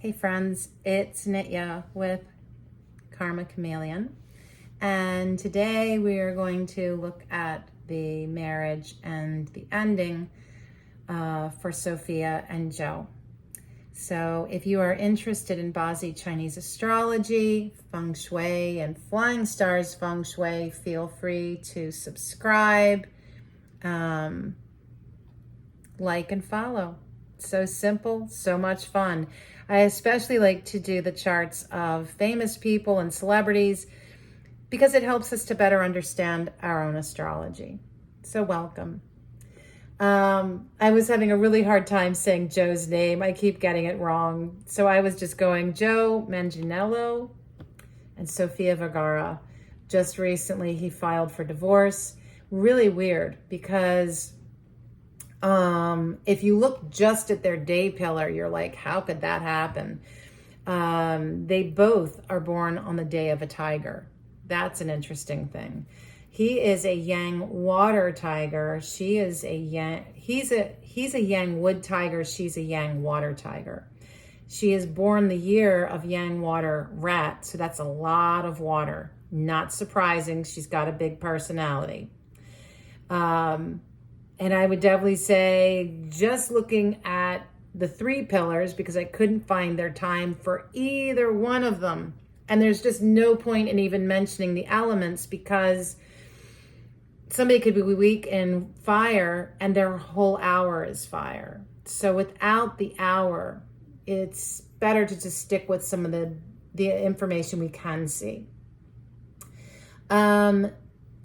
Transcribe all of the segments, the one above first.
Hey friends, it's Nitya with Karma Chameleon, and today we are going to look at the marriage and the ending for Sofia and Joe. So if you are interested in BaZi Chinese astrology, feng shui, and flying stars feng shui, feel free to subscribe, like and follow. So simple, so much fun. I especially like to do the charts of famous people and celebrities because it helps us to better understand our own astrology. So welcome. I was having a really hard time saying Joe's name. I keep getting it wrong. So I was just going Joe Manganiello and Sofia Vergara. Just recently he filed for divorce. Really weird because if you look just at their day pillar, you're like, how could that happen? They both are born on the day of a tiger. That's an interesting thing. He is a yang water tiger. She is a yang, he's a yang wood tiger. She's a yang water tiger. She is born the year of yang water rat. So that's a lot of water. Not surprising. She's got a big personality. And I would definitely say, just looking at the three pillars, because I couldn't find their time for either one of them. And there's just no point in even mentioning the elements because somebody could be weak in fire and their whole hour is fire. So without the hour, it's better to just stick with some of the information we can see.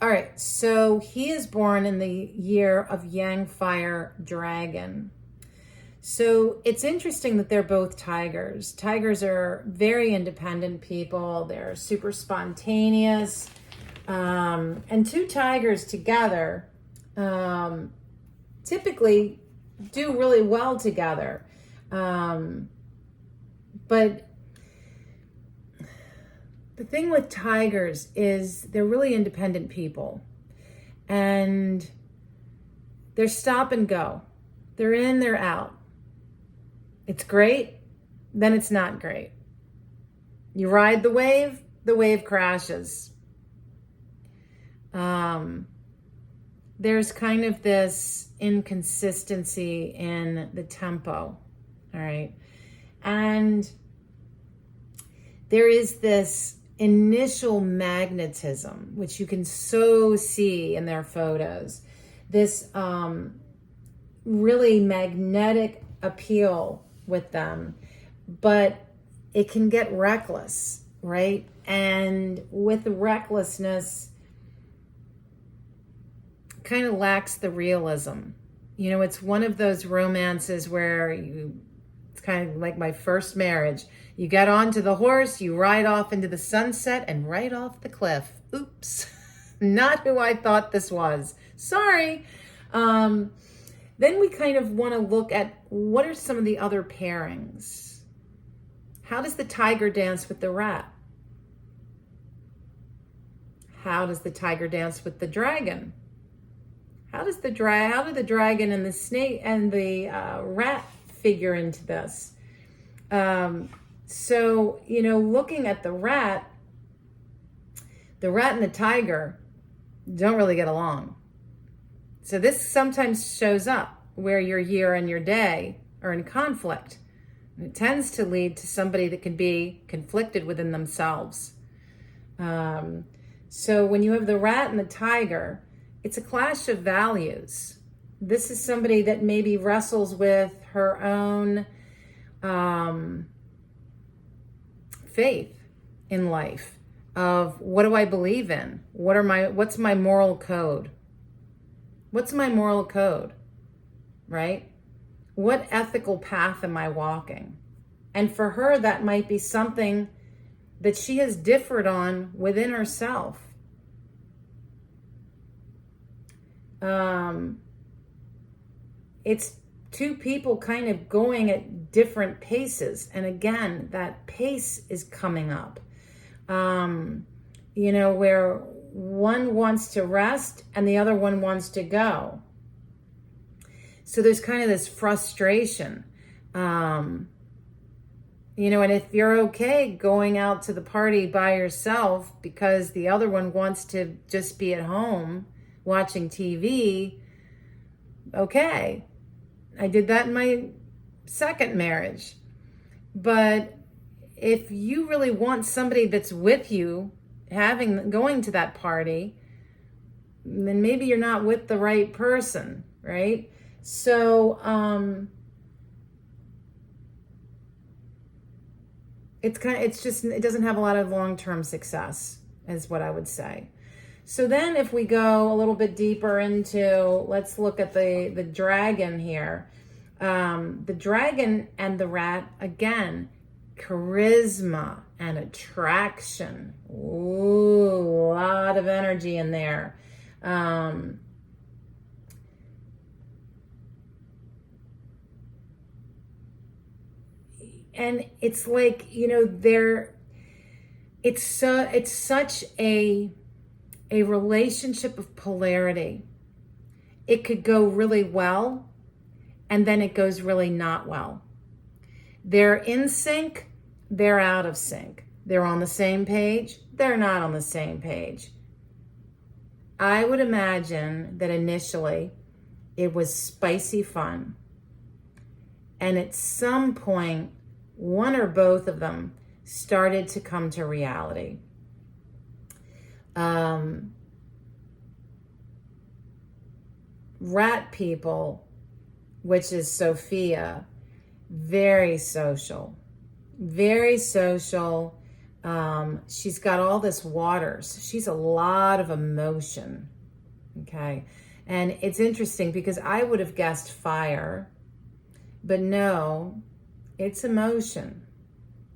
All right, so he is born in the year of Yang Fire Dragon. So it's interesting that they're both tigers. Tigers are very independent people. They're super spontaneous. And two tigers together typically do really well together. But the thing with tigers is they're really independent people and they're stop and go. They're in, they're out. It's great, then it's not great. You ride the wave crashes. There's kind of this inconsistency in the tempo, all right? And there is this initial magnetism, which you can so see in their photos, this really magnetic appeal with them, but it can get reckless, right? And with the recklessness, kind of lacks the realism. You know, it's one of those romances where it's kind of like my first marriage. You get onto the horse, you ride off into the sunset and right off the cliff. Oops, not who I thought this was. Sorry. Then we kind of want to look at what are some of the other pairings. How does the tiger dance with the rat? How does the tiger dance with the dragon? How do the dragon and the snake and the rat figure into this? So, you know, looking at the rat and the tiger don't really get along. So this sometimes shows up where your year and your day are in conflict. And it tends to lead to somebody that can be conflicted within themselves. So when you have the rat and the tiger, it's a clash of values. This is somebody that maybe wrestles with her own faith in life of what do I believe in? What's my moral code? What's my moral code, right? What ethical path am I walking? And for her, that might be something that she has differed on within herself. It's two people kind of going at different paces. And again, that pace is coming up. You know, where one wants to rest and the other one wants to go. So there's kind of this frustration. And if you're okay going out to the party by yourself because the other one wants to just be at home watching TV, okay. I did that in my second marriage. But if you really want somebody that's with you going to that party, then maybe you're not with the right person, right? So it doesn't have a lot of long-term success, is what I would say. So then if we go a little bit deeper into, let's look at the dragon here. The dragon and the rat, again, charisma and attraction. Ooh, a lot of energy in there. And it's like, it's such a relationship of polarity. It could go really well, and then it goes really not well. They're in sync, they're out of sync. They're on the same page, they're not on the same page. I would imagine that initially it was spicy fun. And at some point, one or both of them started to come to reality. Rat people, which is Sofia, very social, very social. She's got all this waters. She's a lot of emotion. Okay. And it's interesting because I would have guessed fire, but no, it's emotion.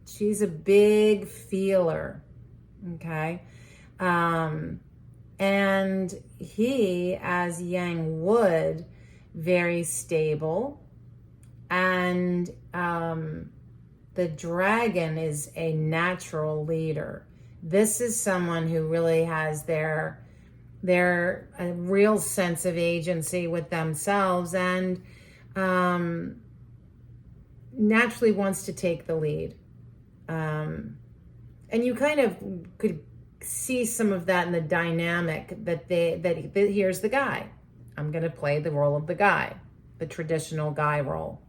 She's a big feeler. Okay. And he, as Yang Wood, very stable. And the dragon is a natural leader. This is someone who really has their a real sense of agency with themselves and naturally wants to take the lead. And you kind of could see some of that in the dynamic that here's the guy. I'm going to play the role of the guy, the traditional guy role.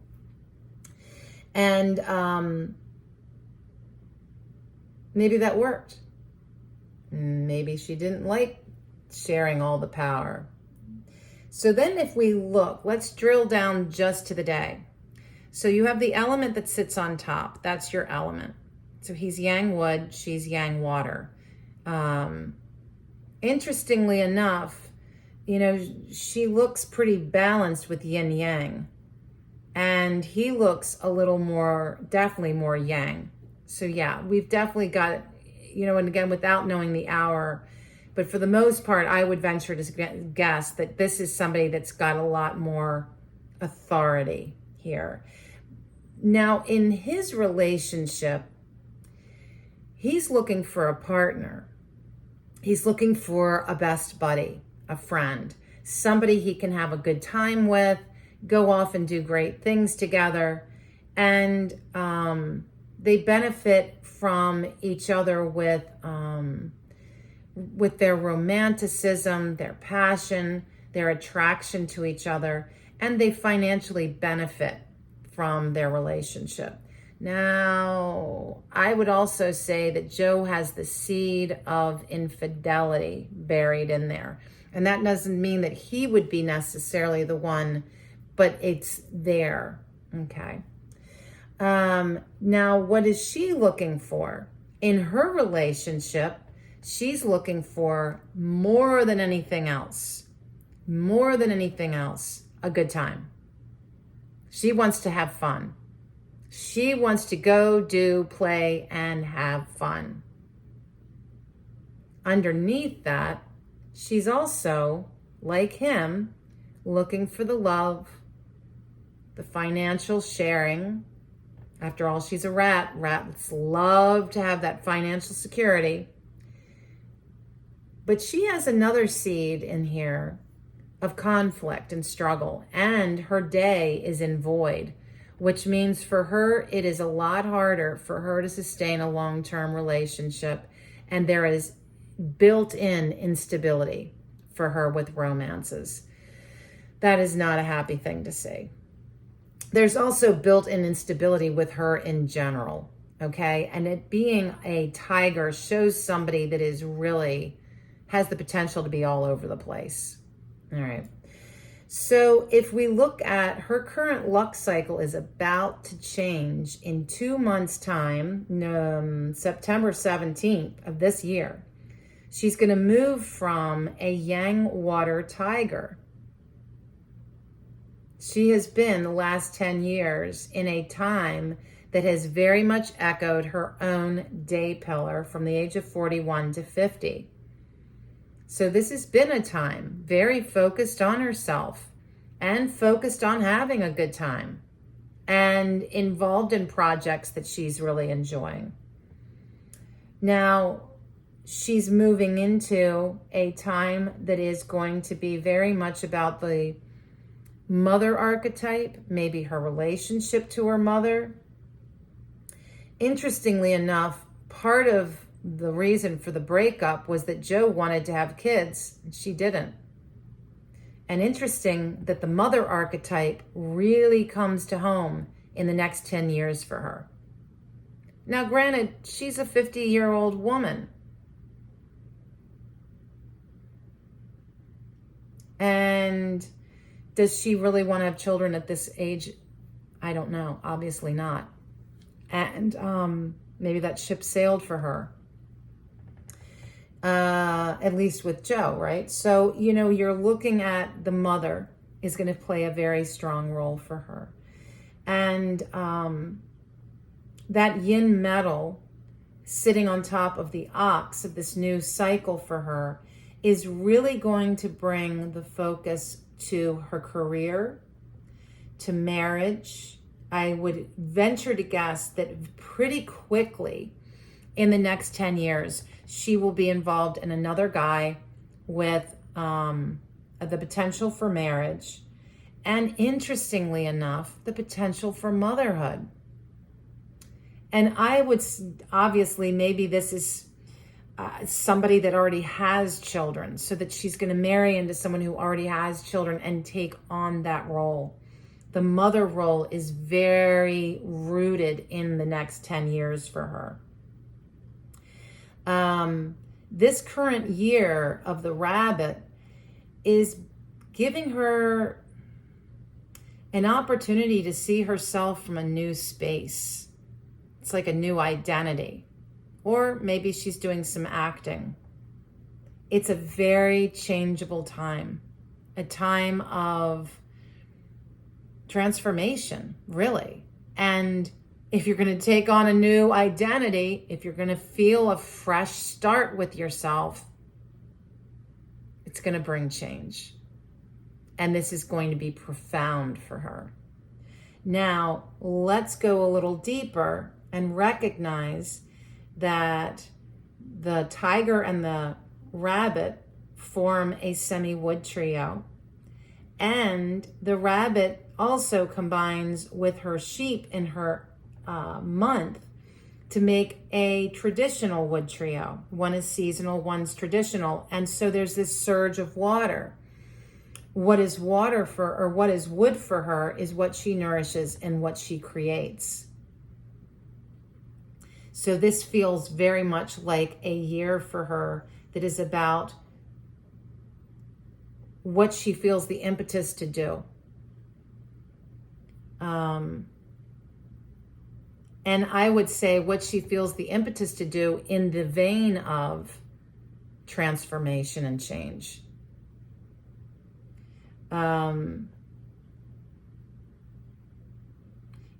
And maybe that worked. Maybe she didn't like sharing all the power. So then if we look, let's drill down just to the day. So you have the element that sits on top. That's your element. So he's Yang Wood, she's Yang Water. Interestingly enough, she looks pretty balanced with yin yang. And he looks a little more, definitely more yang. So yeah, we've definitely got, and again, without knowing the hour, but for the most part, I would venture to guess that this is somebody that's got a lot more authority here. Now, in his relationship, he's looking for a partner. He's looking for a best buddy, a friend, somebody he can have a good time with, go off and do great things together. And they benefit from each other with their romanticism, their passion, their attraction to each other, and they financially benefit from their relationship. Now, I would also say that Joe has the seed of infidelity buried in there. And that doesn't mean that he would be necessarily the one, but it's there. Okay. Now, what is she looking for? In her relationship, she's looking for more than anything else, a good time. She wants to have fun. She wants to go, do, play, and have fun. Underneath that, she's also, like him, looking for the love, the financial sharing. After all, she's a rat. Rats love to have that financial security. But she has another seed in here of conflict and struggle, and her day is in void. which means for her, it is a lot harder for her to sustain a long-term relationship. And there is built-in instability for her with romances. That is not a happy thing to see. There's also built-in instability with her in general, okay? And it being a tiger shows somebody that is really, has the potential to be all over the place. All right. So if we look at her current luck cycle is about to change in 2 months' time, September 17th of this year. She's going to move from a yang water tiger. She has been the last 10 years in a time that has very much echoed her own day pillar from the age of 41 to 50. So this has been a time very focused on herself and focused on having a good time and involved in projects that she's really enjoying. Now, she's moving into a time that is going to be very much about the mother archetype, maybe her relationship to her mother. Interestingly enough, part of the reason for the breakup was that Joe wanted to have kids and she didn't. And interesting that the mother archetype really comes to home in the next 10 years for her. Now, granted, she's a 50-year-old woman. And does she really want to have children at this age? I don't know. Obviously not. And maybe that ship sailed for her. At least with Joe, right? So, you're looking at the mother is going to play a very strong role for her. And that yin metal sitting on top of the ox of this new cycle for her is really going to bring the focus to her career, to marriage. I would venture to guess that pretty quickly in the next 10 years, she will be involved in another guy with the potential for marriage. And interestingly enough, the potential for motherhood. And I would, obviously, maybe this is somebody that already has children, so that she's going to marry into someone who already has children and take on that role. The mother role is very rooted in the next 10 years for her. This current year of the rabbit is giving her an opportunity to see herself from a new space. It's like a new identity. Or maybe she's doing some acting. It's a very changeable time. A time of transformation, really. And if you're going to take on a new identity, if you're going to feel a fresh start with yourself, it's going to bring change. And this is going to be profound for her. Now, let's go a little deeper and recognize that the tiger and the rabbit form a semi-wood trio. And the rabbit also combines with her sheep in her month to make a traditional wood trio. One is seasonal, one's traditional. And so there's this surge of water. What is water for, or what is wood for her, is what she nourishes and what she creates. So this feels very much like a year for her that is about what she feels the impetus to do. And I would say what she feels the impetus to do in the vein of transformation and change. In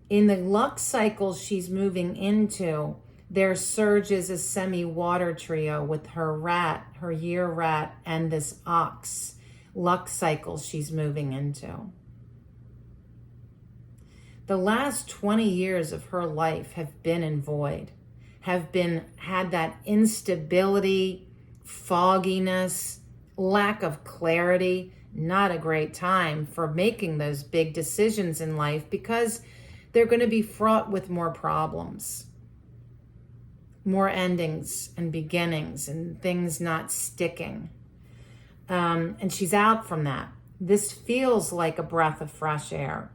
the luck cycle she's moving into, there surges a semi-water trio with her rat, her year rat, and this ox luck cycle she's moving into. The last 20 years of her life have been in void, had that instability, fogginess, lack of clarity. Not a great time for making those big decisions in life, because they're going to be fraught with more problems, more endings and beginnings, and things not sticking. And she's out from that. This feels like a breath of fresh air.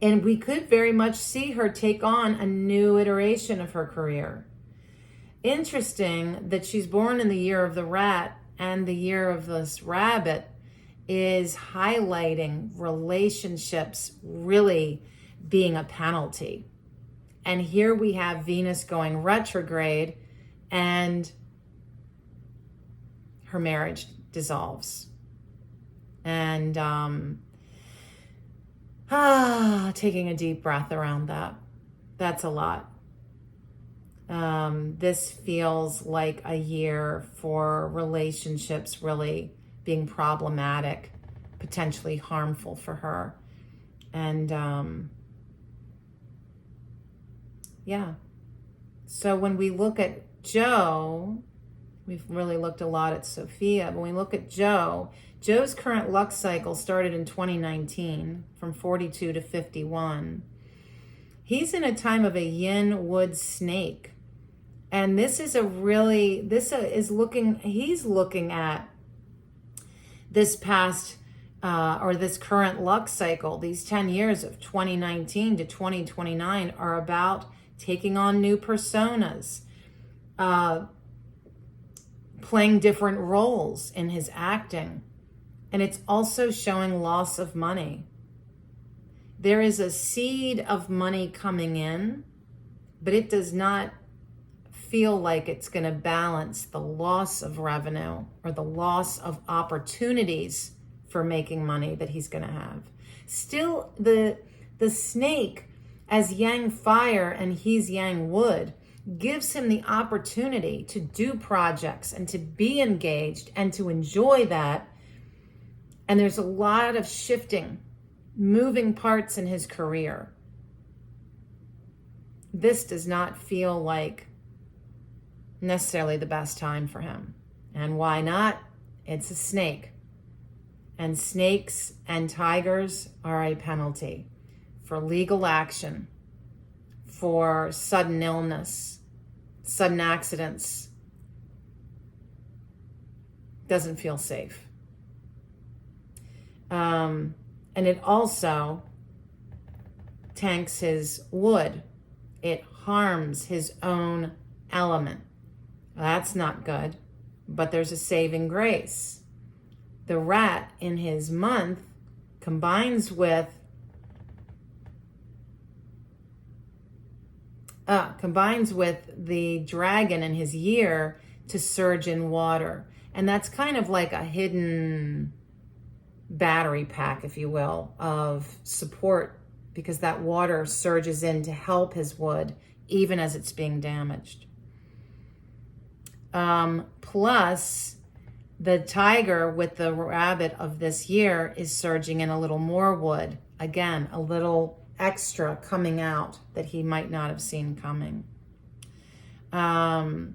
And we could very much see her take on a new iteration of her career. Interesting that she's born in the year of the rat, and the year of this rabbit is highlighting relationships really being a penalty. And here we have Venus going retrograde, and her marriage dissolves. And taking a deep breath around that. That's a lot. This feels like a year for relationships really being problematic, potentially harmful for her. And yeah. So when we look at Joe, we've really looked a lot at Sofia. When we look at Joe's current luck cycle started in 2019 from 42 to 51. He's in a time of a yin wood snake. And this is he's looking at this past or this current luck cycle. These 10 years of 2019 to 2029 are about taking on new personas, playing different roles in his acting. And it's also showing loss of money. There is a seed of money coming in, but it does not feel like it's going to balance the loss of revenue or the loss of opportunities for making money that he's going to have. Still, the snake, as yang fire and he's yang wood, gives him the opportunity to do projects and to be engaged and to enjoy that. And there's a lot of shifting, moving parts in his career. This does not feel like necessarily the best time for him. And why not? It's a snake. And snakes and tigers are a penalty for legal action, for sudden illness, sudden accidents. Doesn't feel safe. And it also tanks his wood. It harms his own element. That's not good, but there's a saving grace. The rat in his month combines with the dragon in his year to surge in water. And that's kind of like a hidden battery pack, if you will, of support, because that water surges in to help his wood even as it's being damaged. Plus, the tiger with the rabbit of this year is surging in a little more wood. Again, a little extra coming out that he might not have seen coming. Now,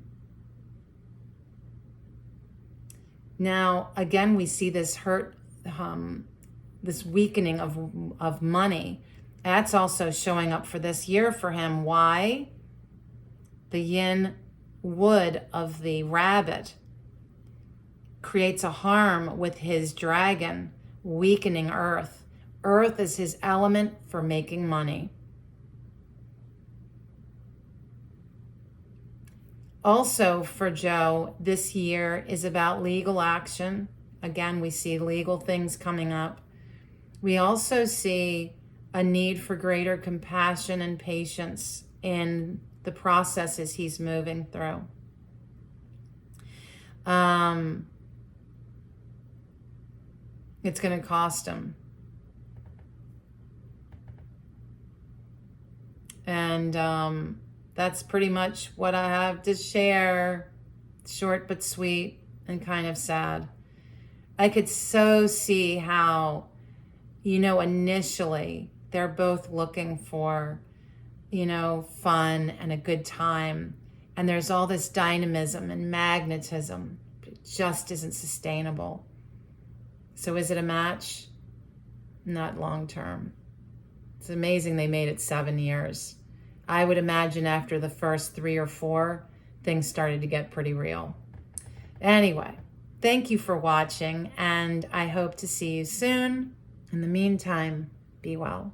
again, we see this this weakening of money. That's also showing up for this year for him. Why? The yin wood of the rabbit creates a harm with his dragon, weakening earth. Earth is his element for making money. Also for Joe, this year is about legal action. Again, we see legal things coming up. We also see a need for greater compassion and patience in the processes he's moving through. It's going to cost him. And that's pretty much what I have to share. Short but sweet and kind of sad. I could so see how, initially they're both looking for, fun and a good time. And there's all this dynamism and magnetism. But it just isn't sustainable. So is it a match? Not long term. It's amazing they made it 7 years. I would imagine after the first 3 or 4, things started to get pretty real. Anyway, thank you for watching, and I hope to see you soon. In the meantime, be well.